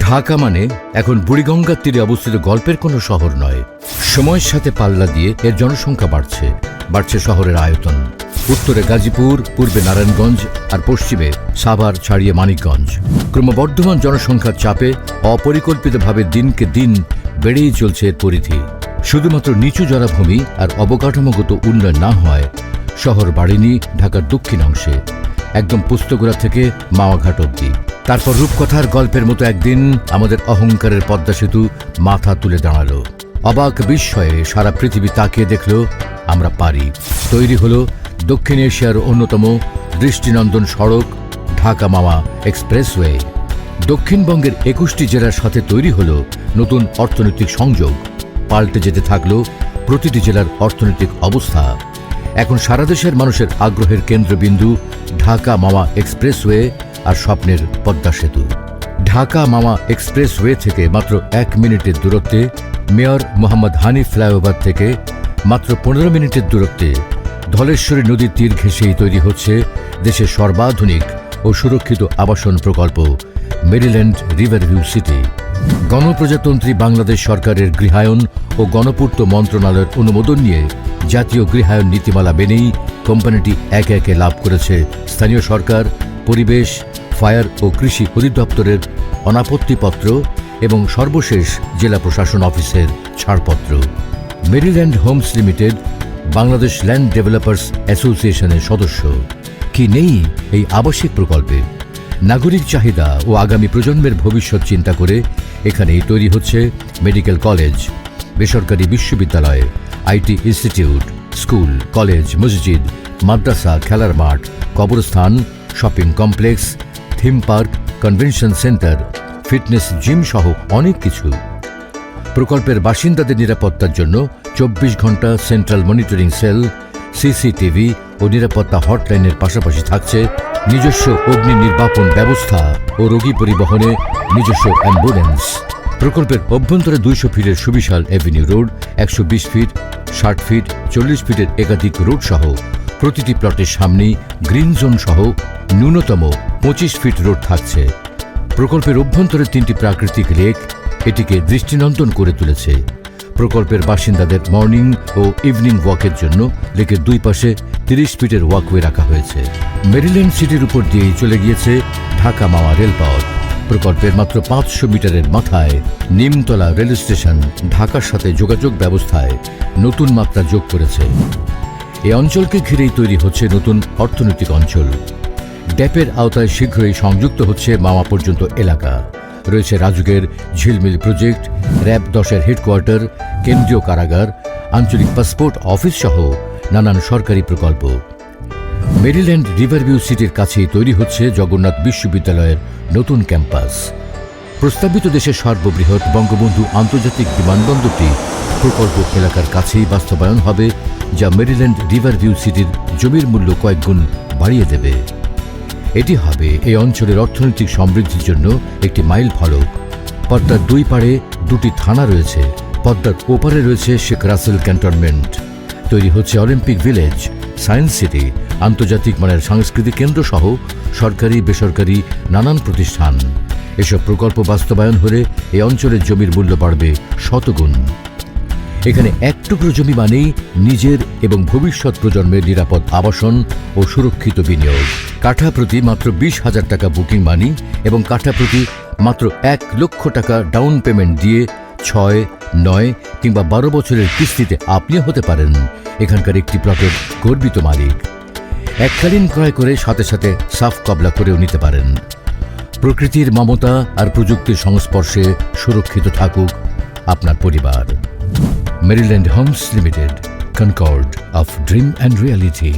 ঢাকা মানে এখন বুড়িগঙ্গার তীরে অবস্থিত গল্পের কোনো শহর নয়। সময়ের সাথে পাল্লা দিয়ে এর জনসংখ্যা বাড়ছে শহরের আয়তন। উত্তরে গাজীপুর, পূর্বে নারায়ণগঞ্জ আর পশ্চিমে সাভার ছাড়িয়ে মানিকগঞ্জ। ক্রমবর্ধমান জনসংখ্যার চাপে অপরিকল্পিতভাবে দিনকে দিন বেড়েই চলছে এর পরিধি। শুধুমাত্র নিচু জলাভূমি আর অবকাঠামোগত উন্নয়ন না হয় শহর বাড়েনি ঢাকার দক্ষিণ অংশে, একদম পুস্তগোড়া থেকে মাওয়াঘাট অবধি। তারপর রূপকথার গল্পের মতো একদিন আমাদের অহংকারের পদ্মা সেতু মাথা তুলে দাঁড়ালো। অবাক বিস্ময়ে সারা পৃথিবী তাকিয়ে দেখল আমরা পারি। তৈরি হলো দক্ষিণ এশিয়ার অন্যতম দৃষ্টিনন্দন সড়ক ঢাকা মাওয়া এক্সপ্রেসওয়ে। দক্ষিণবঙ্গের 21টি জেলার সাথে তৈরি হলো নতুন অর্থনৈতিক সংযোগ। পাল্টে যেতে থাকলো প্রতিটি জেলার অর্থনৈতিক অবস্থা। এখন সারা দেশের মানুষের আগ্রহের কেন্দ্রবিন্দু ঢাকা মাওয়া এক্সপ্রেসওয়ে আর স্বপ্নের পদ্মা সেতু। ঢাকা মাওয়া এক্সপ্রেসওয়ে থেকে মাত্র 1 মিনিটের দূরত্বে, মেয়র মোহাম্মদ হানিফ ফ্লাইওভার থেকে মাত্র 15 মিনিটের দূরত্বে ধলেশ্বরী নদীর তীর ঘেঁষেই তৈরি হচ্ছে দেশের সর্বাধুনিক ও সুরক্ষিত আবাসন প্রকল্প মেরিল্যান্ড রিভারভিউ সিটি। গণপ্রজাতন্ত্রী বাংলাদেশ সরকারের গৃহায়ন ও গণপূর্ত মন্ত্রণালয়ের অনুমোদন নিয়ে জাতীয় গৃহায়ন নীতিমালা মেনেই কোম্পানিটি একে একে লাভ করেছে স্থানীয় সরকার, পরিবেশ, ফায়ার ও কৃষি অধিদপ্তরের অনাপত্তিপত্র এবং সর্বশেষ জেলা প্রশাসন অফিসের ছাড়পত্র। Maryland homes limited Bangladesh land developers অ্যাসোসিয়েশনের সদস্য। কি নেই এই আবাসিক প্রকল্পে? নাগরিক চাহিদা ও আগামী প্রজন্মের ভবিষ্যৎ চিন্তা করে এখানেই তৈরি হচ্ছে মেডিকেল কলেজ, বেসরকারি বিশ্ববিদ্যালয়, আইটি ইনস্টিটিউট, স্কুল, কলেজ, মসজিদ, মাদ্রাসা, খেলার মাঠ, কবরস্থান, shopping complex, theme park, convention centre, fitness gym সহ অনেক কিছু। প্রকল্পের বাসিন্দাদের নিরাপত্তার জন্য 24 ঘন্টা সেন্ট্রাল মনিটরিং সেল, সিসিটিভি ও নিরাপত্তা হটলাইনের পাশাপাশি থাকছে নিজস্ব অগ্নি নির্বাপন ব্যবস্থা ও রোগী পরিবহনে নিজস্ব অ্যাম্বুলেন্স। প্রকল্পের অভ্যন্তরে 200 ফিটের সুবিশাল এভিনিউ রোড, 120 ফিট, 60 ফিট, 40 ফিটের একাধিক রোড সহ প্রতিটি প্লটের সামনেই গ্রিন জোন সহ ন্যূনতম 25 ফিট রোড থাকছে। প্রকল্পের অভ্যন্তরে 3টি প্রাকৃতিক লেক এটিকে দৃষ্টিনন্দন করে তুলেছে। প্রকল্পের বাসিন্দাদের মর্নিং ও ইভিনিং ওয়াকের জন্য লেকের দুই পাশে 30 ফিটের ওয়াকওয়ে রাখা হয়েছে। মেরিল্যান্ড সিটির উপর দিয়েই চলে গিয়েছে ঢাকা মাওয়া রেলপথ। প্রকল্পের মাত্র 500 মিটারের মাথায় নিমতলা রেল স্টেশন ঢাকার সাথে যোগাযোগ ব্যবস্থায় নতুন মাত্রা যোগ করেছে। এই অঞ্চলকে ঘিরেই তৈরি হচ্ছে নতুন অর্থনৈতিক অঞ্চল। ড্যাপের আওতায় শীঘ্রই সংযুক্ত হচ্ছে মাওয়া পর্যন্ত এলাকা। রয়েছে রাজুকের ঝিলমিল প্রজেক্ট, র‍্যাব 10-এর হেডকোয়ার্টার, কেন্দ্রীয় কারাগার, আঞ্চলিক পাসপোর্ট অফিস সহ নানান সরকারি প্রকল্প। মেরিল্যান্ড রিভারভিউ সিটির কাছেই তৈরি হচ্ছে জগন্নাথ বিশ্ববিদ্যালয়ের নতুন ক্যাম্পাস। প্রস্তাবিত দেশের সর্ববৃহৎ বঙ্গবন্ধু আন্তর্জাতিক বিমানবন্দরটি প্রকল্প এলাকার কাছেই বাস্তবায়ন হবে, যা মেরিল্যান্ড রিভারভিউ সিটির জমির মূল্য কয়েক গুণ বাড়িয়ে দেবে। এটি হবে এই অঞ্চলের অর্থনৈতিক সমৃদ্ধির জন্য একটি মাইল ফলক। পদ্মার দুই পাড়ে 2টি থানা রয়েছে। পদ্মার ওপারে রয়েছে শেখ রাসেল ক্যান্টনমেন্ট। তৈরি হচ্ছে অলিম্পিক ভিলেজ, সায়েন্স সিটি, আন্তর্জাতিক মানের সাংস্কৃতিক কেন্দ্র সহ সরকারি বেসরকারি নানান প্রতিষ্ঠান। এসব প্রকল্প বাস্তবায়ন হলে এই অঞ্চলের জমির মূল্য বাড়বে শতগুণ। এখানে এক টুকরো জমি মানেই নিজের এবং ভবিষ্যৎ প্রজন্মের নিরাপদ আবাসন ও সুরক্ষিত বিনিয়োগ। কাঠা প্রতি মাত্র 20,000 টাকা বুকিং মানি এবং কাঠা প্রতি মাত্র 1 লক্ষ টাকা ডাউন পেমেন্ট দিয়ে 6, 9 কিংবা 12 বছরের কিস্তিতে আপনিও হতে পারেন এখানকার একটি প্লটের গর্বিত মালিক। এককালীন ক্রয় করে সাথে সাথে সাফ কবলা করেও নিতে পারেন। প্রকৃতির মমতা আর প্রযুক্তির সংস্পর্শে সুরক্ষিত থাকুক আপনার পরিবার। Maryland Homes Limited, Concord of Dream and Reality.